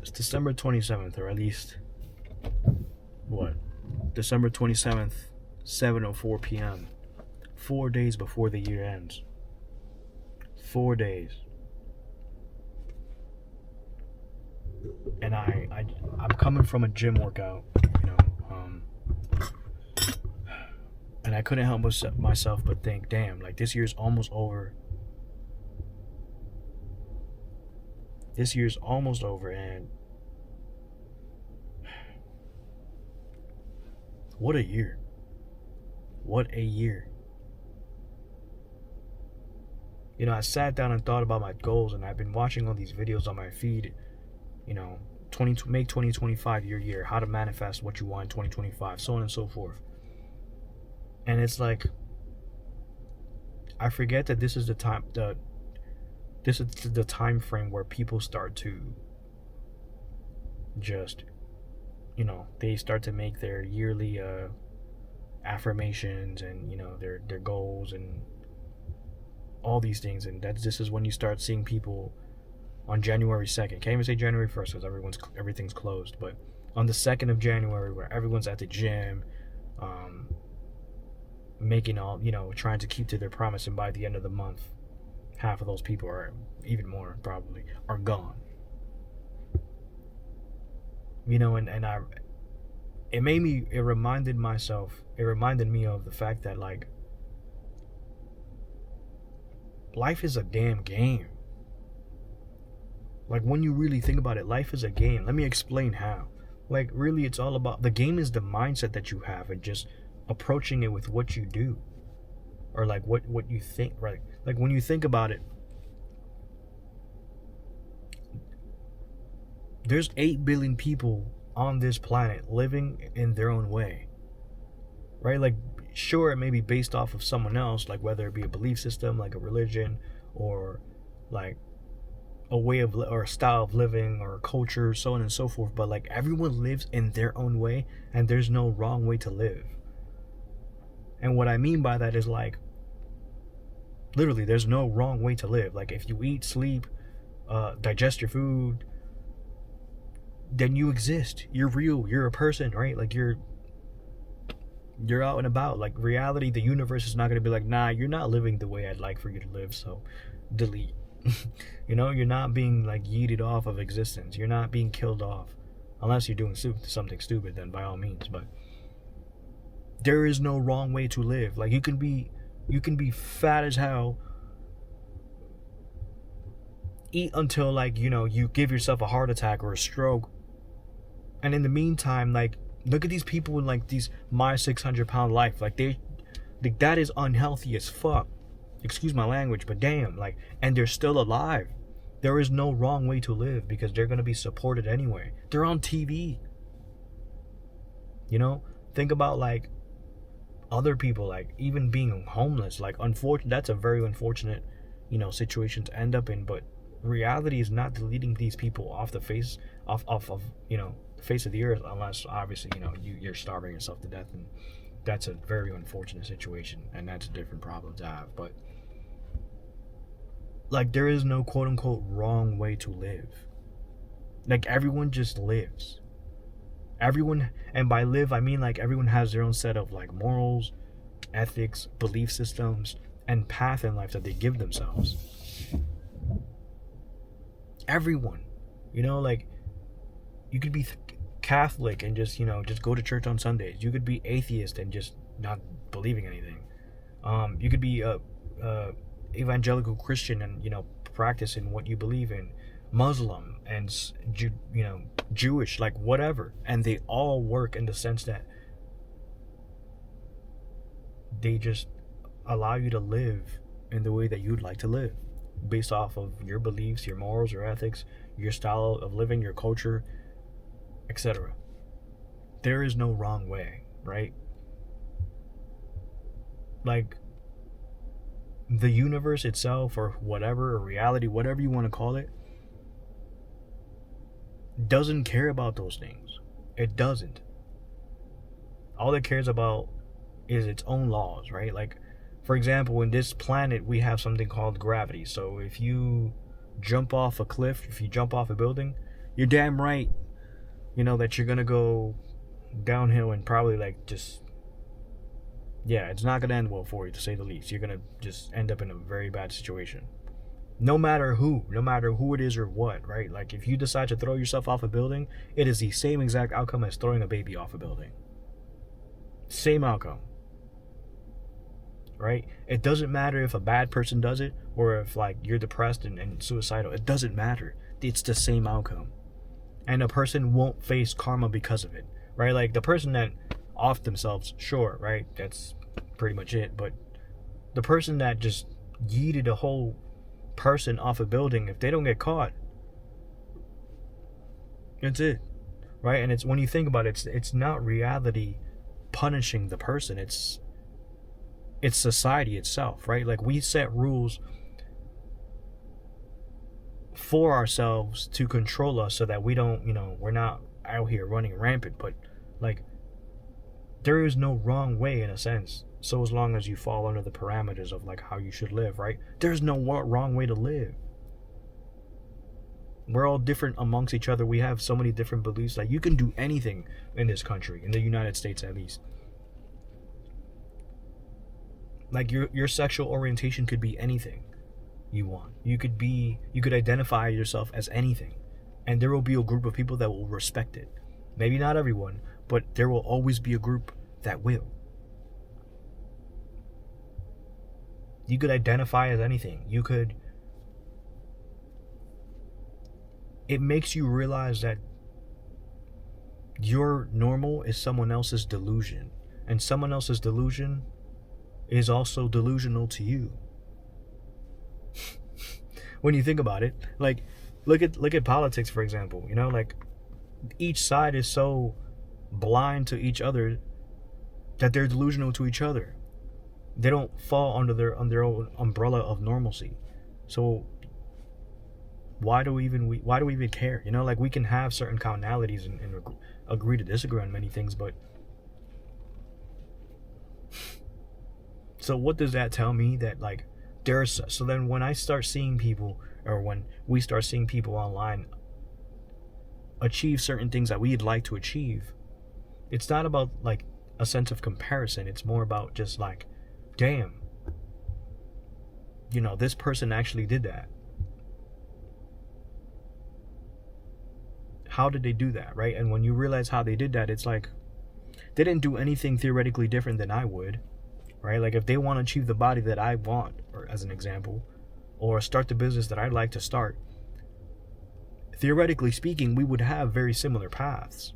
It's December 27th, or at least, what? December 27th, 7:04 p.m. 4 days before the year ends. 4 days. And I'm coming from a gym workout, and I couldn't help myself but think, damn, like this year's almost over. This year's almost over, and what a year. What a year. I sat down and thought about my goals, and I've been watching all these videos on my feed, make 2025 your year, how to manifest what you want in 2025, so on and so forth. And it's like, I forget that this is the time frame where people start to just, they start to make their yearly affirmations and their goals and all these things. And this is when you start seeing people on January 2nd. Can't even say January 1st because everything's closed, but on the 2nd of January, where everyone's at the gym, making all, trying to keep to their promise, and by the end of the month, half of those people, or even more probably, are gone. It reminded me of the fact that, like, life is a damn game. Like, when you really think about it, life is a game. Let me explain how. Like, really, it's all about, the game is the mindset that you have, and just approaching it with what you do, or like what you think, right? Like, when you think about it, there's 8 billion people on this planet living in their own way, right? Like, sure, it may be based off of someone else, like whether it be a belief system, like a religion, or like a way of, or a style of living, or a culture, so on and so forth. But like, everyone lives in their own way, and there's no wrong way to live. And what I mean by that is, like, literally, there's no wrong way to live. Like, if you eat, sleep, digest your food, then you exist. You're real. You're a person, right? Like, you're out and about. Like, reality, the universe is not going to be like, nah, you're not living the way I'd like for you to live, so delete. You're not being, like, yeeted off of existence. You're not being killed off. Unless you're doing something stupid, then by all means. But there is no wrong way to live. Like, you can be fat as hell, eat until, like, you give yourself a heart attack or a stroke, and in the meantime, like, look at these people in, like, these my 600-pound life. Like, that is unhealthy as fuck. Excuse my language, but damn, like, and they're still alive. There is no wrong way to live, because they're going to be supported anyway. They're on TV. Think about, like, other people, like, even being homeless. Like, that's a very unfortunate, situation to end up in. But reality is not deleting these people off the face of the face of the earth, unless obviously you're starving yourself to death, and that's a very unfortunate situation, and that's a different problem to have. But, like, there is no quote unquote wrong way to live. Like, everyone just lives. Everyone, and by live I mean, like, everyone has their own set of, like, morals, ethics, belief systems, and path in life that they give themselves. Everyone, like, you could be Catholic and just go to church on Sundays. You could be atheist and just not believing anything. You could be evangelical Christian and practice in what you believe in. Muslim and Jewish, like, whatever, and they all work in the sense that they just allow you to live in the way that you'd like to live, based off of your beliefs, your morals, your ethics, your style of living, your culture, etc. There is no wrong way, right? Like, the universe itself, or whatever, or reality, whatever you want to call it, doesn't care about those things. It doesn't. All it cares about is its own laws, right? Like, for example, in this planet, we have something called gravity. So if you jump off a cliff, if you jump off a building, you're damn right, that you're gonna go downhill and probably like just, yeah, it's not gonna end well for you, to say the least. You're gonna just end up in a very bad situation. No matter who it is or what, right? Like if you decide to throw yourself off a building, it is the same exact outcome as throwing a baby off a building. Same outcome. Right? It doesn't matter if a bad person does it or if like you're depressed and suicidal. It doesn't matter. It's the same outcome. And a person won't face karma because of it. Right? Like the person that offed themselves, sure, right? That's pretty much it. But the person that just yeeted a whole person off a building, if they don't get caught, that's it. Right? And it's, when you think about it, it's not reality punishing the person. It's society itself, right? Like we set rules for ourselves to control us so that we don't, we're not out here running rampant. But like there is no wrong way in a sense, so as long as you fall under the parameters of like how you should live, right? There's no wrong way to live. We're all different amongst each other. We have so many different beliefs. Like you can do anything in this country, in the United States at least. Like your sexual orientation could be anything you want. You could identify yourself as anything, and there will be a group of people that will respect it. Maybe not everyone, but there will always be a group that will. You could identify as anything. It makes you realize that your normal is someone else's delusion, and someone else's delusion is also delusional to you. When you think about it, like look at politics, for example. Like each side is so blind to each other that they're delusional to each other. They don't fall under their own umbrella of normalcy. So why do we even care? Like we can have certain commonalities and agree to disagree on many things, but so what does that tell me? That like so then when I start seeing people, or when we start seeing people online achieve certain things that we'd like to achieve, it's not about like a sense of comparison. It's more about just like, damn, this person actually did that. How did they do that, right? And when you realize how they did that, it's like they didn't do anything theoretically different than I would. Right? Like if they want to achieve the body that I want, or as an example, or start the business that I'd like to start, theoretically speaking, we would have very similar paths.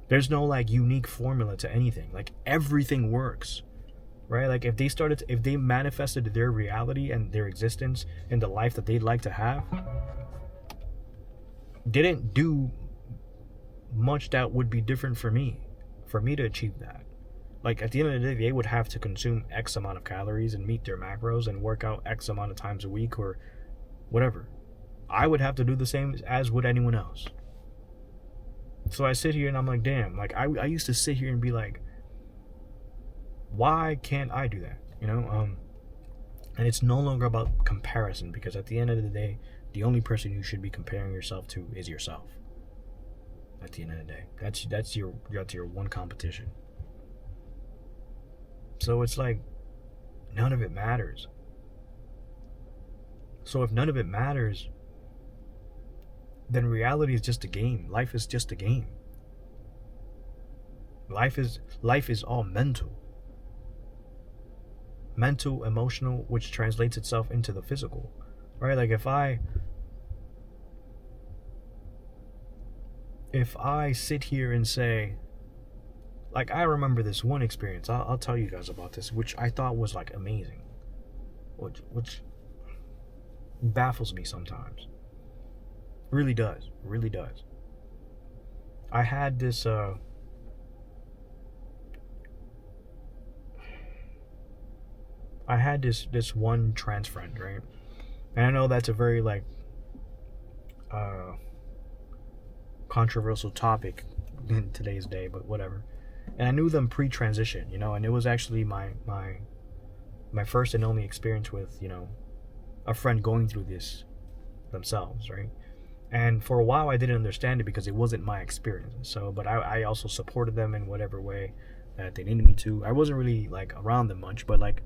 There's no like unique formula to anything. Like everything works, right? Like if they manifested their reality and their existence in the life that they'd like to have, didn't do much that would be different for me to achieve that. Like at the end of the day, they would have to consume X amount of calories and meet their macros and work out X amount of times a week or whatever. I would have to do the same as would anyone else. So I sit here and I'm like, damn, like I used to sit here and be like, why can't I do that? And it's no longer about comparison, because at the end of the day, the only person you should be comparing yourself to is yourself. At the end of the day, that's your one competition. So it's like none of it matters. So if none of it matters, then reality is just a game. Life is just a game. Life is all mental. Mental, emotional, which translates itself into the physical. Right? Like if I sit here and say, like I remember this one experience, I'll tell you guys about this, which I thought was like amazing, which baffles me sometimes. Really does. I had this this one trans friend, right? And I know that's a very like controversial topic in today's day, but whatever. And I knew them pre-transition, and it was actually my first and only experience with, a friend going through this themselves, right? And for a while I didn't understand it because it wasn't my experience. So, but I also supported them in whatever way that they needed me to. I wasn't really like around them much, but like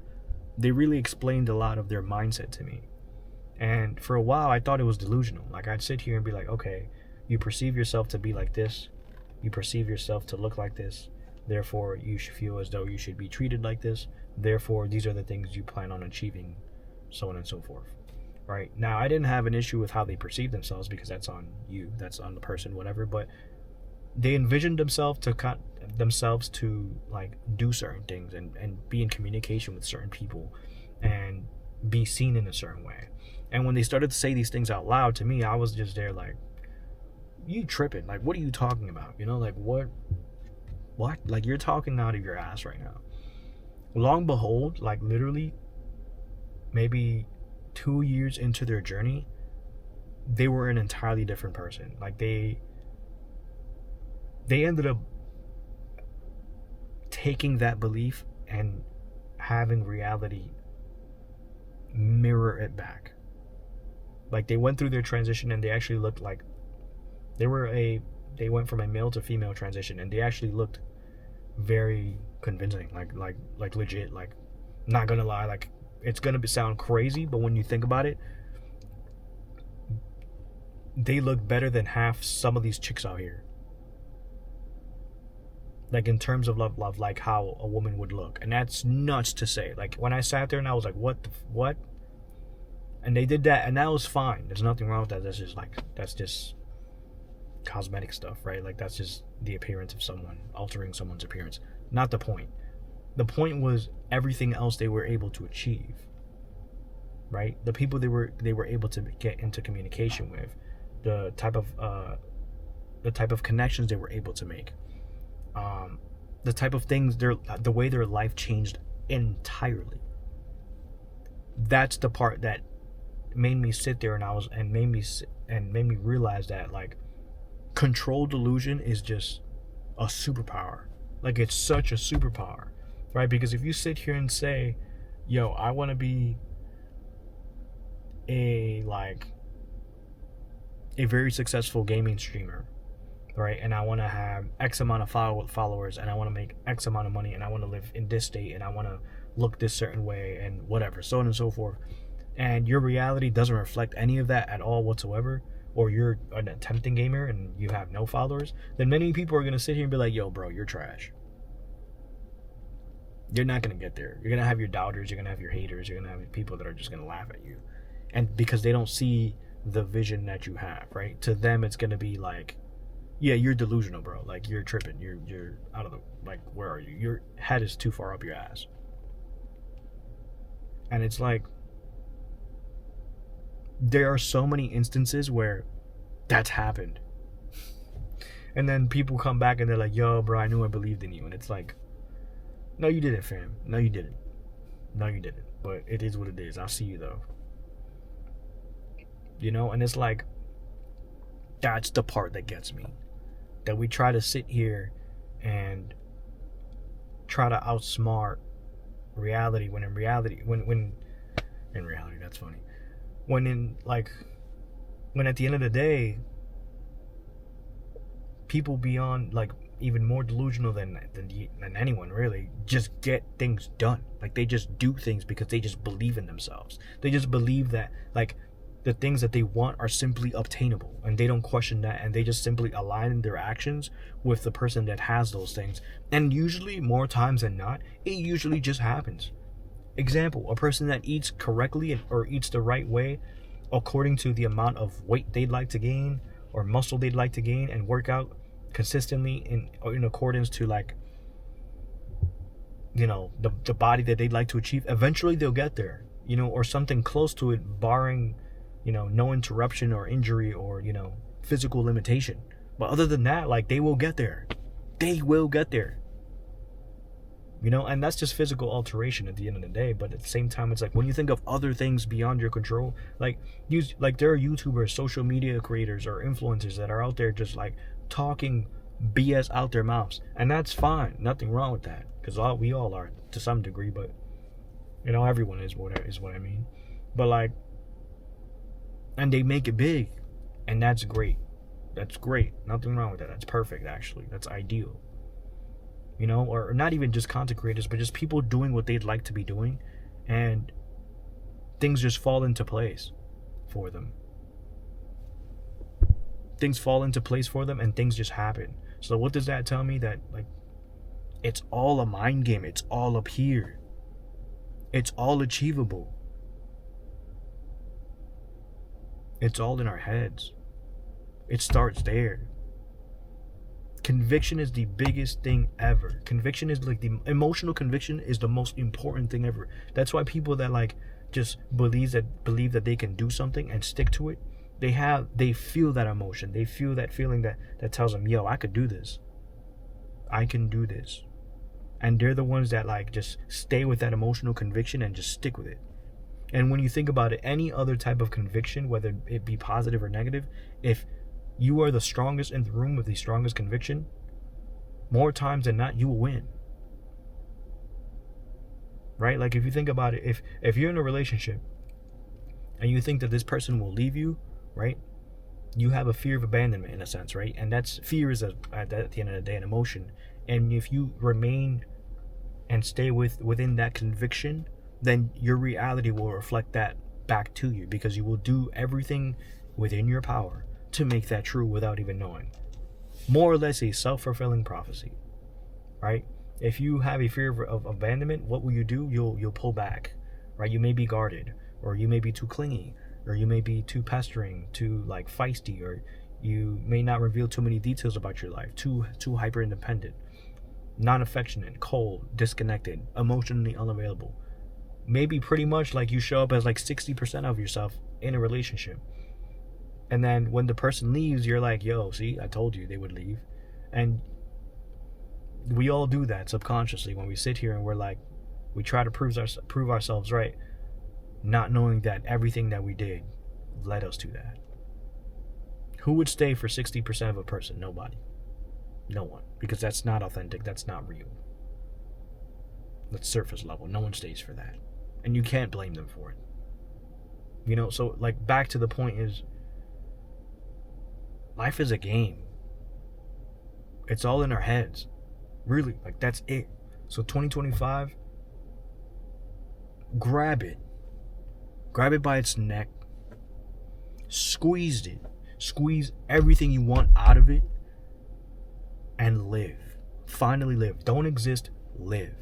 they really explained a lot of their mindset to me. And for a while I thought it was delusional. Like I'd sit here and be like, okay, you perceive yourself to be like this, you perceive yourself to look like this, therefore you should feel as though you should be treated like this, therefore these are the things you plan on achieving, so on and so forth. Right now, I didn't have an issue with how they perceive themselves because that's on you, that's on the person, whatever. But they envisioned themselves to like do certain things and be in communication with certain people and be seen in a certain way. And when they started to say these things out loud to me, I was just there like, you tripping? Like, what are you talking about? You know, like what? Like you're talking out of your ass right now. Long behold, like literally, maybe 2 years into their journey, they were an entirely different person. Like they ended up taking that belief and having reality mirror it back. Like they went through their transition and they actually looked like they went from a male to female transition, and they actually looked very convincing, like legit. Like, not gonna lie, like it's gonna sound crazy, but when you think about it, they look better than half some of these chicks out here. Like in terms of love, like how a woman would look, and that's nuts to say. Like when I sat there and I was like, what? And they did that, and that was fine. There's nothing wrong with that. That's just cosmetic stuff, right? Like that's just the appearance of someone, altering someone's appearance. Not the point. The point was everything else they were able to achieve, right? The people they were able to get into communication with, the type of connections they were able to make, the type of things the way their life changed entirely. That's the part that made me sit there and made me realize that like control delusion is just a superpower. Like it's such a superpower, right? Because if you sit here and say, yo, I want to be a very successful gaming streamer, right? And I want to have X amount of followers, and I want to make X amount of money, and I want to live in this state, and I want to look this certain way, and whatever, so on and so forth. And your reality doesn't reflect any of that at all whatsoever, or you're an attempting gamer and you have no followers, then many people are going to sit here and be like, yo, bro, you're trash. You're not going to get there. You're going to have your doubters, you're going to have your haters, you're going to have people that are just going to laugh at you. And because they don't see the vision that you have, right? To them, it's going to be like, yeah, you're delusional, bro. Like, you're tripping. You're out of the, like, where are you? Your head is too far up your ass. And it's like, there are so many instances where that's happened. And then people come back and they're like, yo, bro, I knew I believed in you. And it's like, no, you didn't, fam. No, you didn't. No, you didn't. But it is what it is. I'll see you, though. You know? And it's like, that's the part that gets me. That we try to sit here and try to outsmart reality when in reality, when in reality, that's funny. When at the end of the day, people beyond, like, even more delusional than anyone really, just get things done. Like, they just do things because they just believe in themselves. They just believe that, like, the things that they want are simply obtainable, and they don't question that, and they just simply align their actions with the person that has those things. And usually, more times than not, it usually just happens. Example, a person that eats correctly or eats the right way according to the amount of weight they'd like to gain or muscle they'd like to gain, and work out consistently in accordance to, like, you know, the body that they'd like to achieve, eventually they'll get there, you know, or something close to it, barring, you know, no interruption or injury or, you know, physical limitation. But other than that, like, they will get there. They will get there. You know, and that's just physical alteration at the end of the day. But at the same time, it's like, when you think of other things beyond your control, like there are YouTubers, social media creators, or influencers that are out there just, like, talking BS out their mouths. And that's fine. Nothing wrong with that. Because we all are to some degree. But, you know, everyone is what I mean. But, like, and they make it big. And that's great. That's great. Nothing wrong with that. That's perfect, actually. That's ideal. You know, or not even just content creators, but just people doing what they'd like to be doing, and things just fall into place for them. Things fall into place for them, and things just happen. So what does that tell me? That, like, it's all a mind game. It's all up here. It's all achievable. It's all in our heads. It starts there. Conviction is the biggest thing ever. Conviction is like the emotional conviction is the most important thing ever. That's why people that like just believe that they can do something and stick to it, they feel that emotion. They feel that feeling that tells them, yo, I could do this. I can do this. And they're the ones that like just stay with that emotional conviction and just stick with it. And when you think about it, any other type of conviction, whether it be positive or negative, if you are the strongest in the room with the strongest conviction, more times than not, you will win. Right? Like if you think about it, if you're in a relationship and you think that this person will leave you, right? You have a fear of abandonment in a sense, right? And that's fear is at the end of the day an emotion. And if you remain and stay within that conviction, then your reality will reflect that back to you, because you will do everything within your power to make that true without even knowing. More or less a self-fulfilling prophecy, right? If you have a fear of abandonment, what will you do? You'll pull back, right? You may be guarded, or you may be too clingy, or you may be too pestering, too like feisty, or you may not reveal too many details about your life, too hyper independent, non-affectionate, cold, disconnected, emotionally unavailable. Maybe pretty much like you show up as like 60% of yourself in a relationship. And then when the person leaves, you're like, yo, see, I told you they would leave. And we all do that subconsciously when we sit here and we're like, we try to prove ourselves right, not knowing that everything that we did led us to that. Who would stay for 60% of a person? Nobody. No one. Because that's not authentic. That's not real. That's surface level. No one stays for that. And you can't blame them for it. You know, so like back to the point is, life is a game. It's all in our heads. Really, like that's it. So 2025, grab it. Grab it by its neck. Squeeze it. Squeeze everything you want out of it. And live. Finally live. Don't exist, live.